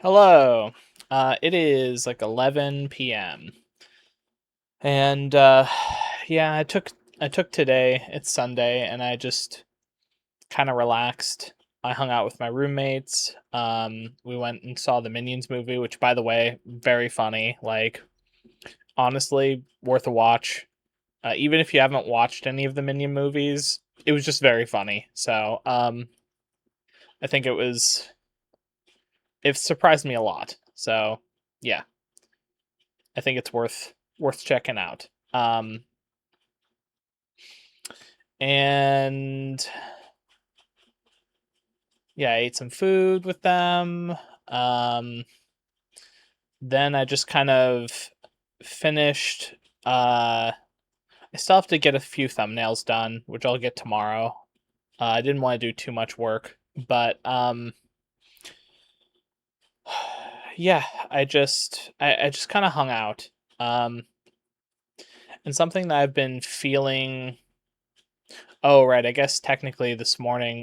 Hello. It is like 11 p.m. And yeah, I took today. It's Sunday and I just kind of relaxed. I hung out with my roommates. We went and saw the Minions movie, which by the way, very funny. Like honestly, worth a watch. Even if you haven't watched any of the Minion movies, it was just very funny. So, I think it surprised me a lot. So, yeah. I think it's worth checking out. And yeah, I ate some food with them. Um, then I just kind of finished. I still have to get a few thumbnails done, which I'll get tomorrow. I didn't want to do too much work, but yeah, I just kind of hung out. Um, and something that I've been feeling. Oh, right. I guess technically this morning,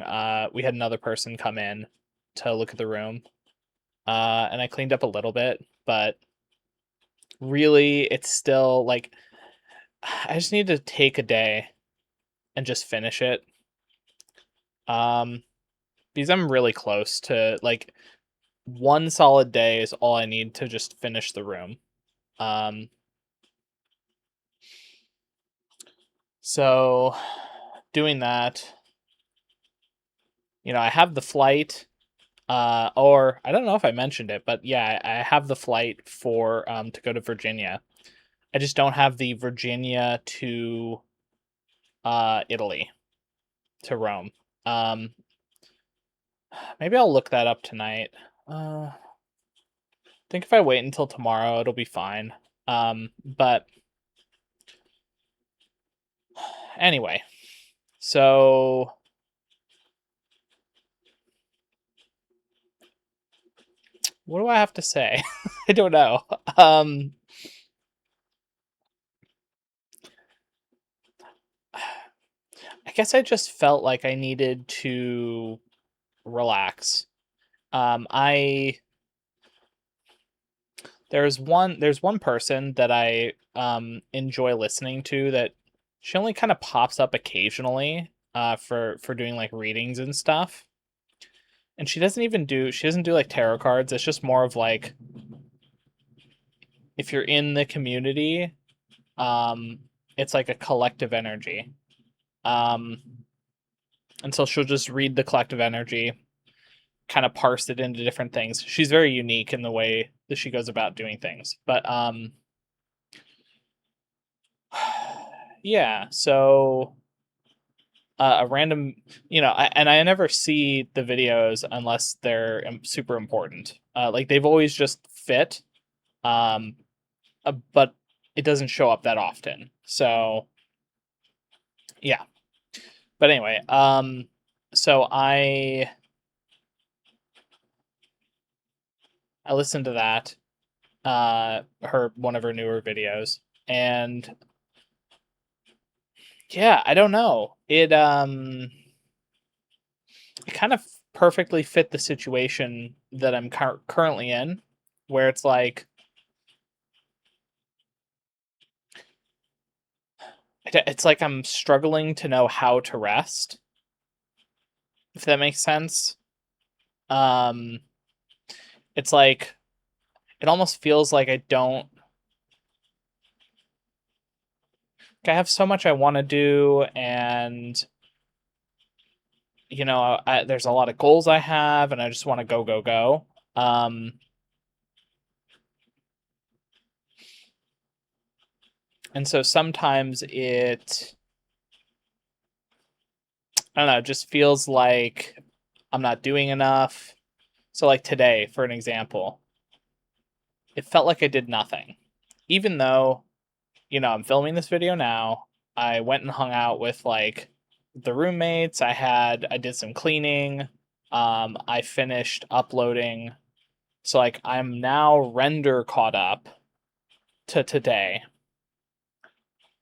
we had another person come in to look at the room. And I cleaned up a little bit, but really it's still like I just need to take a day and just finish it. Um, because I'm really close to like one solid day is all I need to just finish the room. Um, so doing that, I have the flight. Or I don't know if I mentioned it, but yeah, I have the flight for to go to Virginia. I just don't have the Virginia to Italy, to Rome. Um, Maybe I'll look that up tonight. I think if I wait until tomorrow, it'll be fine. But anyway, so what do I have to say? I don't know. Um, I guess I just felt like I needed to relax. I there's one person that I enjoy listening to that she only kind of pops up occasionally for doing like readings and stuff. And she doesn't do like tarot cards. It's just more of like if you're in the community, um it's like a collective energy. Um and so she'll just read the collective energy, kind of parse it into different things. She's very unique in the way that she goes about doing things. But yeah, so a random, and I never see the videos unless they're super important. Like they've always just fit, um, but it doesn't show up that often. So yeah. But anyway, so I listened to that, her one of her newer videos, and yeah, I don't know. It kind of perfectly fit the situation that I'm currently in, where it's like it's like I'm struggling to know how to rest, if that makes sense. Um, it's like it almost feels like I have so much I want to do, and there's a lot of goals I have, and I just want to go, go, go. Um, and so sometimes I don't know, it just feels like I'm not doing enough. So, like today, for an example, it felt like I did nothing. Even though, I'm filming this video now, I went and hung out with like the roommates. I did some cleaning. I finished uploading. So, like, I'm now render caught up to today,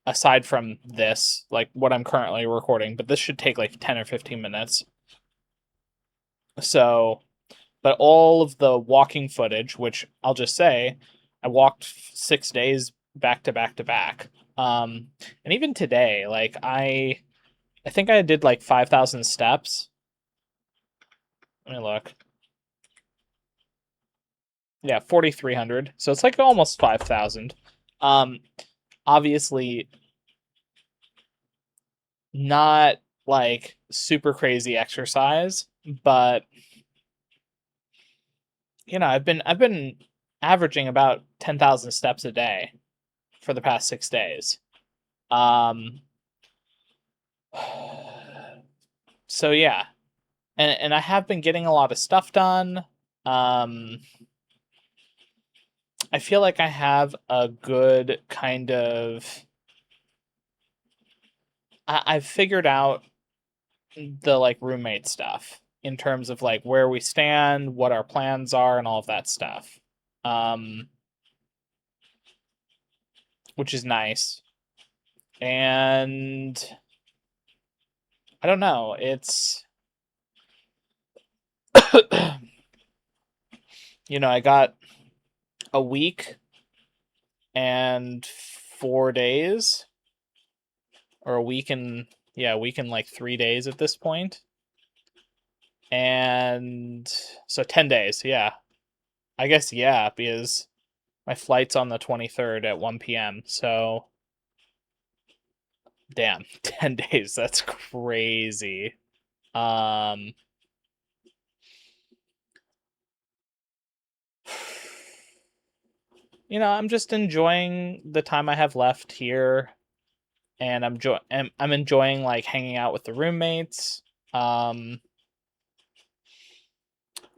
aside from this, like what I'm currently recording, but this should take like 10 or 15 minutes. So, But all of the walking footage, which I'll just say, I walked 6 days back to back to back. And even today, like I think I did like 5,000 steps. Let me look. Yeah, 4,300. So it's like almost 5,000. Um, Obviously not like super crazy exercise, but I've been averaging about 10,000 steps a day for the past 6 days. Um, so yeah, and I have been getting a lot of stuff done. Um, I feel like I have a good kind of. I've figured out the like roommate stuff in terms of like where we stand, what our plans are, and all of that stuff. Um, which is nice. And I don't know, it's I got a week and 4 days, or a week and like 3 days at this point. And so 10 days, yeah. I guess, yeah, because my flight's on the 23rd at 1 p.m. So, damn, 10 days. That's crazy. Um, I'm just enjoying the time I have left here, and I'm enjoying like hanging out with the roommates. Um,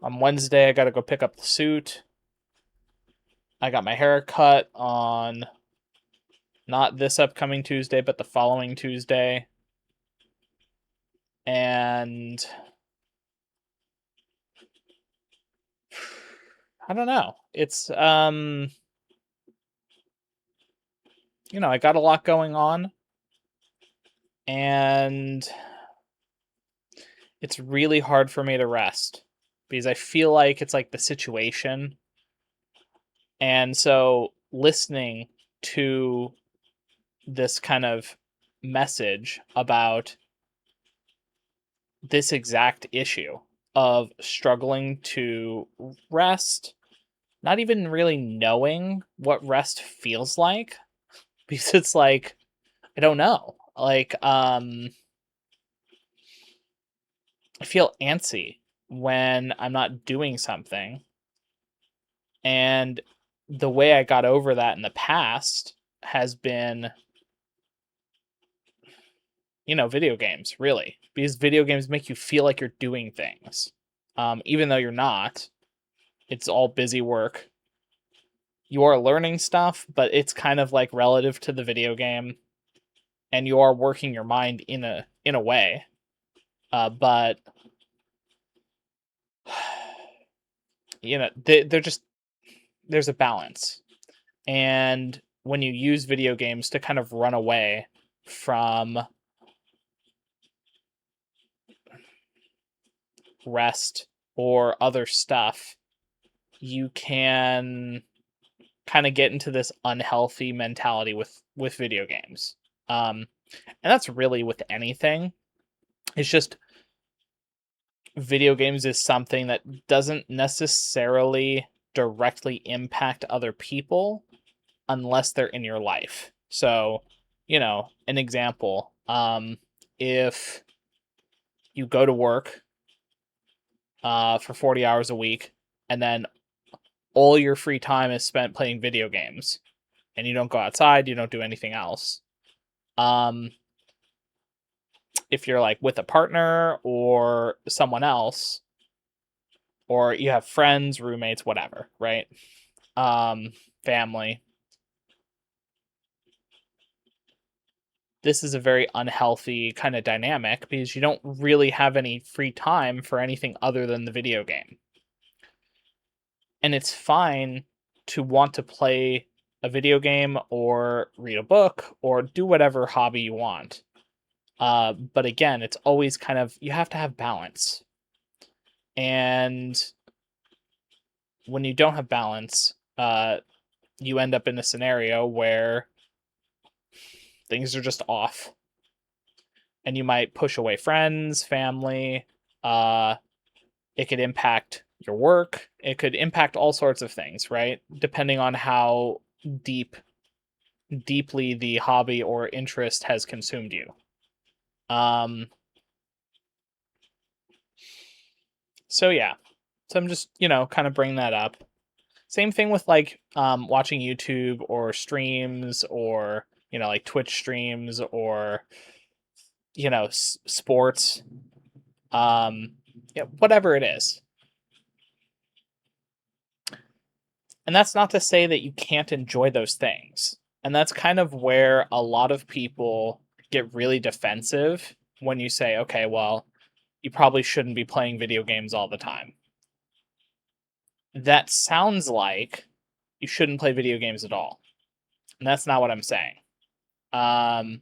on Wednesday, I got to go pick up the suit. I got my hair cut on not this upcoming Tuesday, but the following Tuesday. And I don't know. It's I got a lot going on, and it's really hard for me to rest because I feel like it's like the situation. And so listening to this kind of message about this exact issue of struggling to rest, not even really knowing what rest feels like, because it's like I don't know. Like I feel antsy when I'm not doing something. And the way I got over that in the past has been, video games, really. Because video games make you feel like you're doing things. Even though you're not. It's all busy work. You are learning stuff, but it's kind of like relative to the video game. And you are working your mind in a way. But they're just there's a balance. And when you use video games to kind of run away from rest or other stuff, you can kind of get into this unhealthy mentality with video games. And that's really with anything. It's just video games is something that doesn't necessarily directly impact other people unless they're in your life. So, an example, if you go to work for 40 hours a week and then all your free time is spent playing video games and you don't go outside, you don't do anything else. If you're like with a partner or someone else, or you have friends, roommates, whatever, right? Family. This is a very unhealthy kind of dynamic because you don't really have any free time for anything other than the video game. And it's fine to want to play a video game or read a book or do whatever hobby you want. But again, it's always kind of, you have to have balance. And when you don't have balance, you end up in a scenario where things are just off, and you might push away friends, family. Uh, it could impact your work. It could impact all sorts of things, right? Depending on how deeply the hobby or interest has consumed you. Um, so yeah, so I'm just kind of bringing that up. Same thing with like watching YouTube or streams or like Twitch streams or sports, um, yeah, whatever it is. And that's not to say that you can't enjoy those things. And that's kind of where a lot of people get really defensive when you say, okay, well, you probably shouldn't be playing video games all the time. That sounds like you shouldn't play video games at all. And that's not what I'm saying. And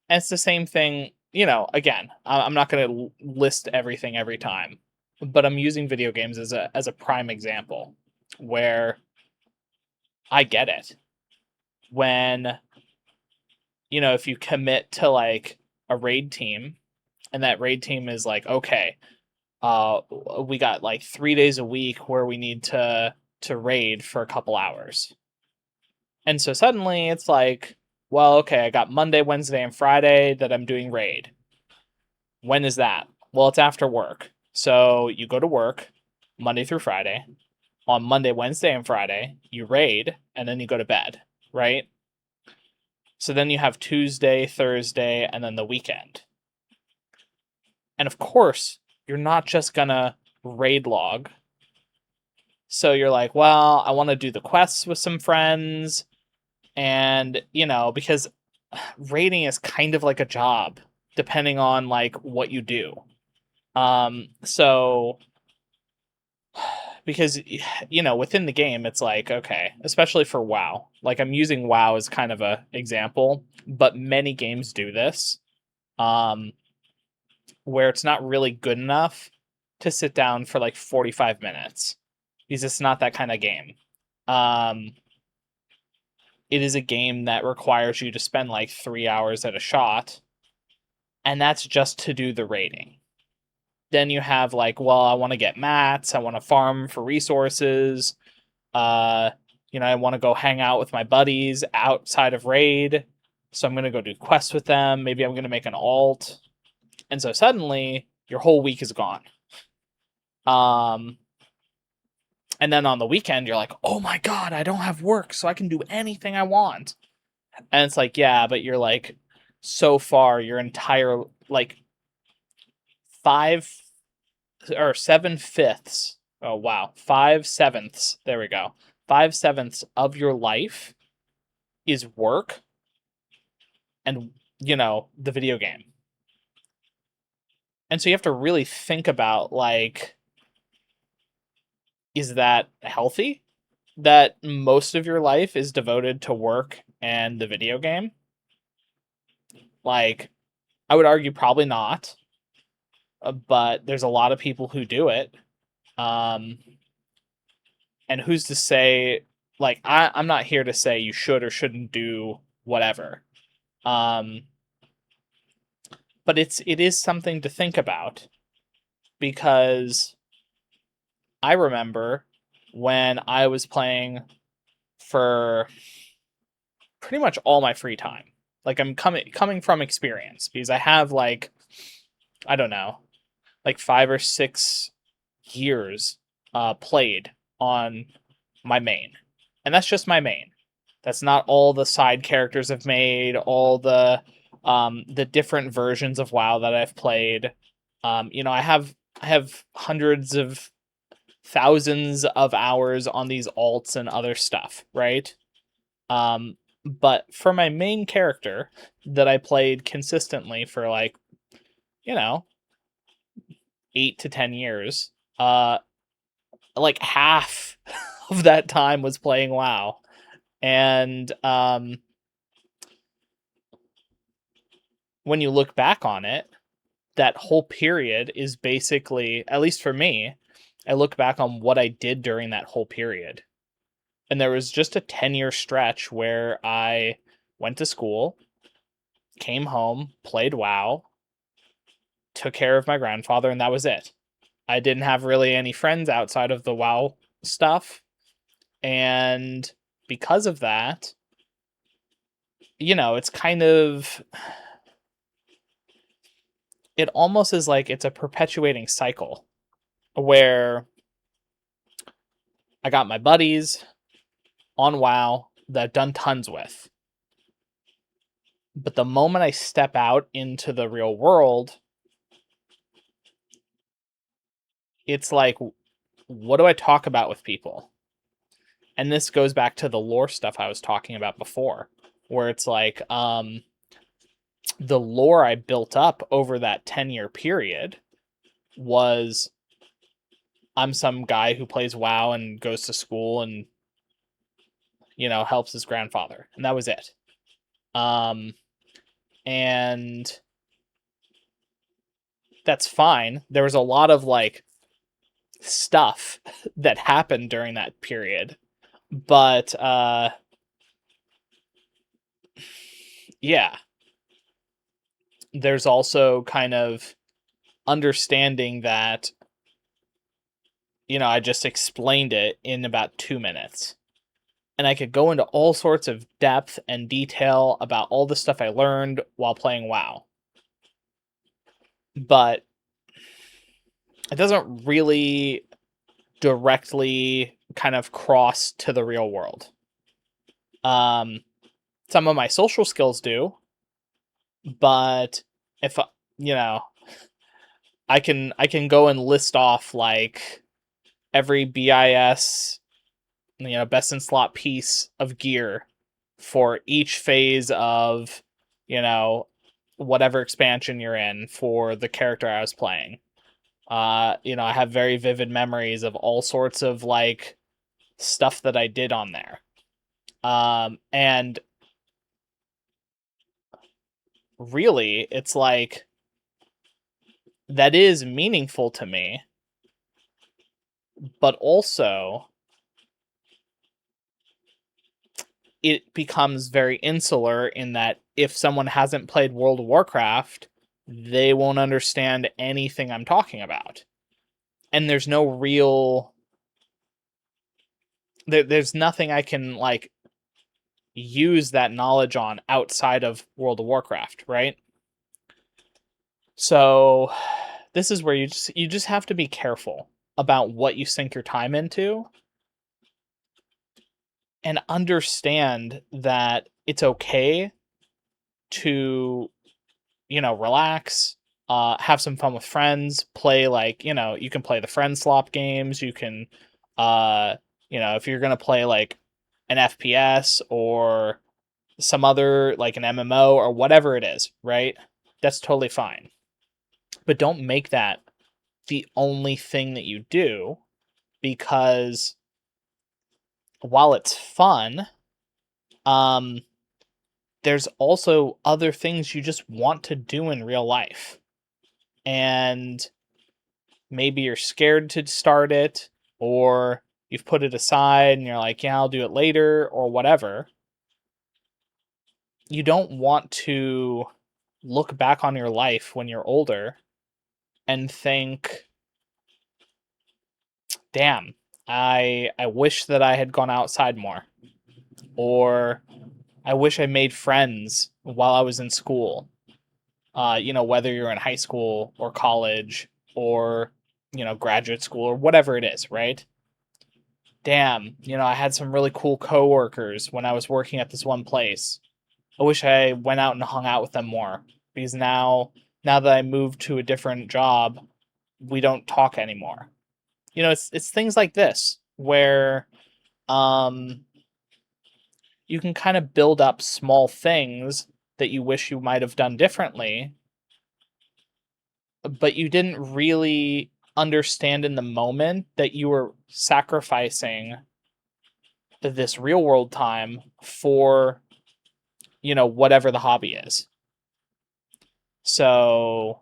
it's the same thing, again, I'm not going to list everything every time, but I'm using video games as a prime example where I get it. When if you commit to like a raid team and that raid team is like, okay, we got like 3 days a week where we need to raid for a couple hours. And so suddenly it's like, well, okay, I got Monday, Wednesday, and Friday that I'm doing raid. When is that? Well, it's after work. So you go to work Monday through Friday. On Monday, Wednesday, and Friday, you raid, and then you go to bed, right? So then you have Tuesday, Thursday, and then the weekend. And of course, you're not just gonna raid log. So you're like, well, I want to do the quests with some friends. And, because raiding is kind of like a job, depending on like what you do. So because within the game it's like, okay, especially for WoW, like I'm using WoW as kind of a example, but many games do this, um where it's not really good enough to sit down for like 45 minutes because it's not that kind of game. um it is a game that requires you to spend like 3 hours at a shot, and that's just to do the raiding. Then you have like, well, I want to get mats, I want to farm for resources, uh I want to go hang out with my buddies outside of raid, so I'm going to go do quests with them, maybe I'm going to make an alt. And so suddenly your whole week is gone. And then on the weekend you're like, oh my god, I don't have work, so I can do anything I want. And it's like, yeah, but you're like, so far your entire like 5 or 7 fifths, oh wow, 5/7 there we go, 5/7 of your life is work and the video game. And so you have to really think about like, is that healthy that most of your life is devoted to work and the video game? Like, I would argue probably not, but there's a lot of people who do it. Um, and who's to say, like, I'm not here to say you should or shouldn't do whatever. Um, but it is something to think about, because I remember when I was playing for pretty much all my free time. Like, I'm coming from experience, because I have like, I don't know, like 5 or 6 years played on my main. And that's just my main. That's not all the side characters I've made, all the different versions of WoW that I've played. I have hundreds of thousands of hours on these alts and other stuff, right? But for my main character that I played consistently for like, you know, 8 to 10 years, like half of that time was playing WoW. And when you look back on it, that whole period is basically, at least for me, I look back on what I did during that whole period. And there was just a 10-year stretch where I went to school, came home, played WoW, took care of my grandfather, and that was it. I didn't have really any friends outside of the WoW stuff. And because of that, it's kind of, it almost is like it's a perpetuating cycle where I got my buddies on WoW that I've done tons with. But the moment I step out into the real world, it's like, what do I talk about with people? And this goes back to the lore stuff I was talking about before, where it's like, the lore I built up over that 10-year period was I'm some guy who plays WoW and goes to school and, helps his grandfather. And that was it. And that's fine. There was a lot of like stuff that happened during that period. But yeah, there's also kind of understanding that, I just explained it in about 2 minutes. And I could go into all sorts of depth and detail about all the stuff I learned while playing WoW. But it doesn't really directly kind of cross to the real world. Some of my social skills do, but if I can go and list off like every BIS, best in slot piece of gear for each phase of, whatever expansion you're in for the character I was playing. I have very vivid memories of all sorts of like stuff that I did on there. And really, it's like that is meaningful to me, but also it becomes very insular in that if someone hasn't played World of Warcraft, they won't understand anything I'm talking about. And there's no real... There's nothing I can, like, use that knowledge on outside of World of Warcraft, right? So this is where you just have to be careful about what you sink your time into and understand that it's okay to, relax, have some fun with friends, play like, you can play the friend slop games. You can, if you're going to play like an FPS or some other, like an MMO or whatever it is, right? That's totally fine. But don't make that the only thing that you do, because while it's fun, there's also other things you just want to do in real life. And maybe you're scared to start it, or you've put it aside and you're like, yeah, I'll do it later, or whatever. You don't want to look back on your life when you're older and think, damn, I wish that I had gone outside more. Or I wish I made friends while I was in school. Whether you're in high school or college or, graduate school or whatever it is, right? Damn, I had some really cool coworkers when I was working at this one place. I wish I went out and hung out with them more, because now that I moved to a different job, we don't talk anymore. It's things like this where you can kind of build up small things that you wish you might have done differently, but you didn't really understand in the moment that you were sacrificing this real world time for, whatever the hobby is. So,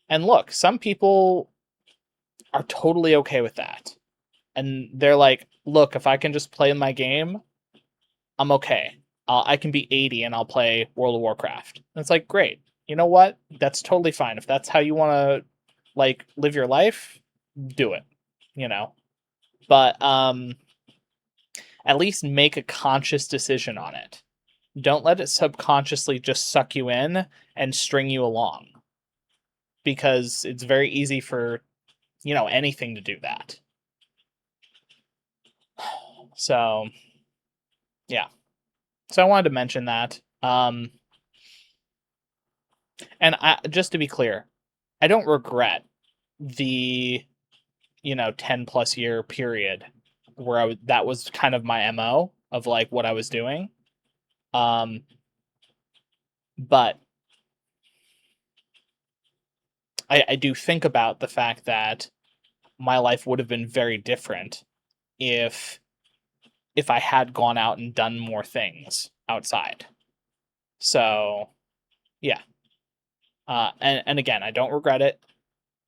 and look, some people are totally okay with that. And they're like, look, if I can just play my game, I'm okay. I can be 80 and I'll play World of Warcraft. And it's like, great. You know what? That's totally fine. If that's how you want to like live your life, do it. You know. But at least make a conscious decision on it. Don't let it subconsciously just suck you in and string you along. Because it's very easy for, anything to do that. So, yeah. So I wanted to mention that. And just to be clear, I don't regret the 10 plus year period where that was kind of my MO of like what I was doing. Um, but I do think about the fact that my life would have been very different if I had gone out and done more things outside. So yeah. And again, I don't regret it.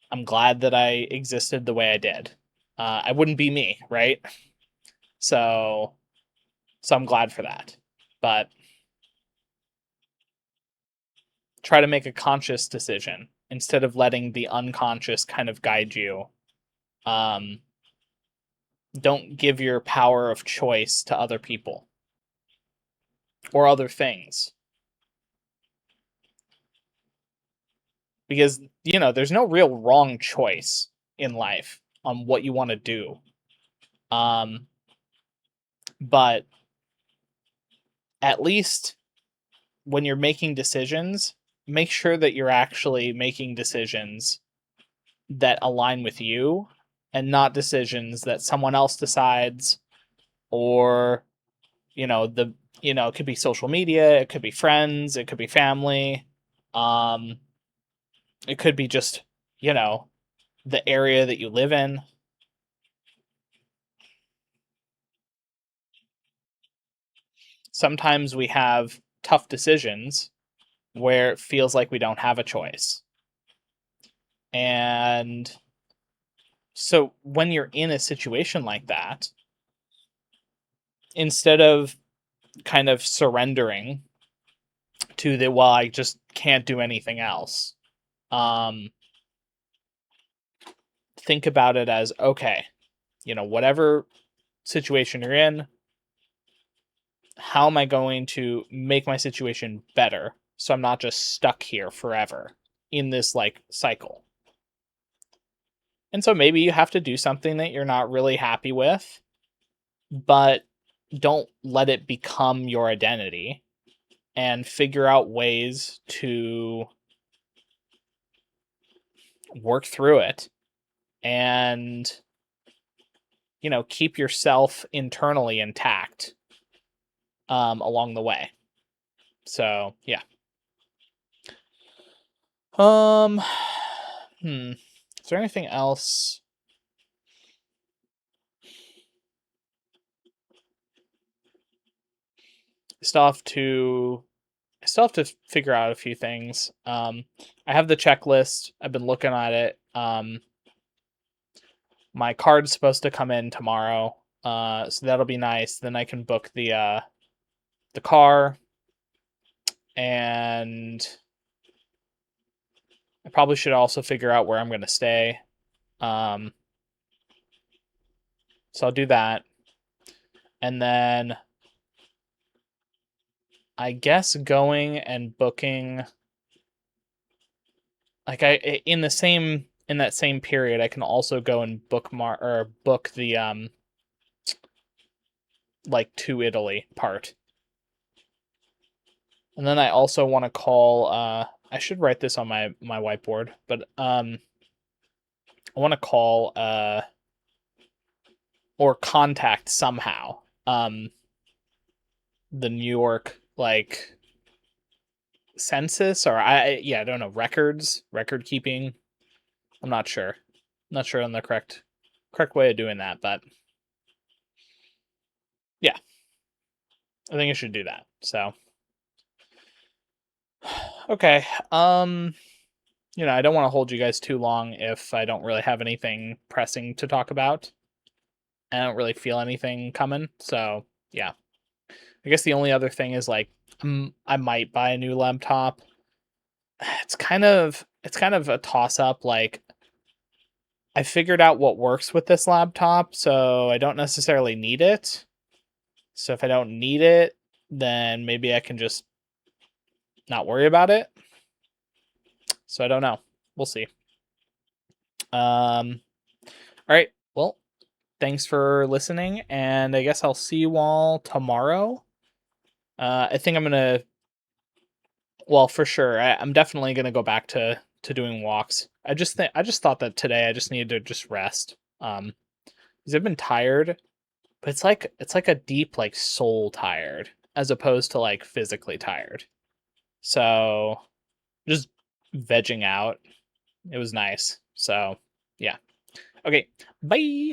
I'm glad that I existed the way I did. I wouldn't be me, right? So I'm glad for that. But try to make a conscious decision instead of letting the unconscious kind of guide you. Um, don't give your power of choice to other people or other things. Because, there's no real wrong choice in life on what you want to do. But at least when you're making decisions, make sure that you're actually making decisions that align with you and not decisions that someone else decides or it could be social media, it could be friends, it could be family, um it could be just the area that you live in. Sometimes we have tough decisions where it feels like we don't have a choice. And so when you're in a situation like that, instead of kind of surrendering to the, well, I just can't do anything else, um think about it as, okay, whatever situation you're in, how am I going to make my situation better so I'm not just stuck here forever in this like cycle? And so maybe you have to do something that you're not really happy with, but don't let it become your identity, and figure out ways to work through it and keep yourself internally intact along the way. So yeah. um is there anything else? still have to I still have to figure out a few things. I have the checklist. I've been looking at it. My card's supposed to come in tomorrow, so that'll be nice. Then I can book the car, and I probably should also figure out where I'm going to stay. Um, so I'll do that, and then I guess going and booking, like in that same period, I can also go and book the like to Italy part. And then I also want to call I should write this on my whiteboard, but I want to call or contact somehow the New York like census, or I don't know, record keeping. I'm not sure. Not sure on the correct way of doing that, but yeah, I think I should do that. So okay. I don't want to hold you guys too long if I don't really have anything pressing to talk about. I don't really feel anything coming. So, yeah. I guess the only other thing is like I might buy a new laptop. It's kind of a toss up. Like I figured out what works with this laptop, so I don't necessarily need it. So if I don't need it, then maybe I can just not worry about it. So I don't know. We'll see. All right. Well, thanks for listening, and I guess I'll see you all tomorrow. I think I'm gonna. Well, for sure, I'm definitely gonna go back to doing walks. I just thought that today I just needed to just rest. Because I've been tired, but it's like a deep like soul tired as opposed to like physically tired. So just vegging out, it was nice. So yeah. Okay. Bye.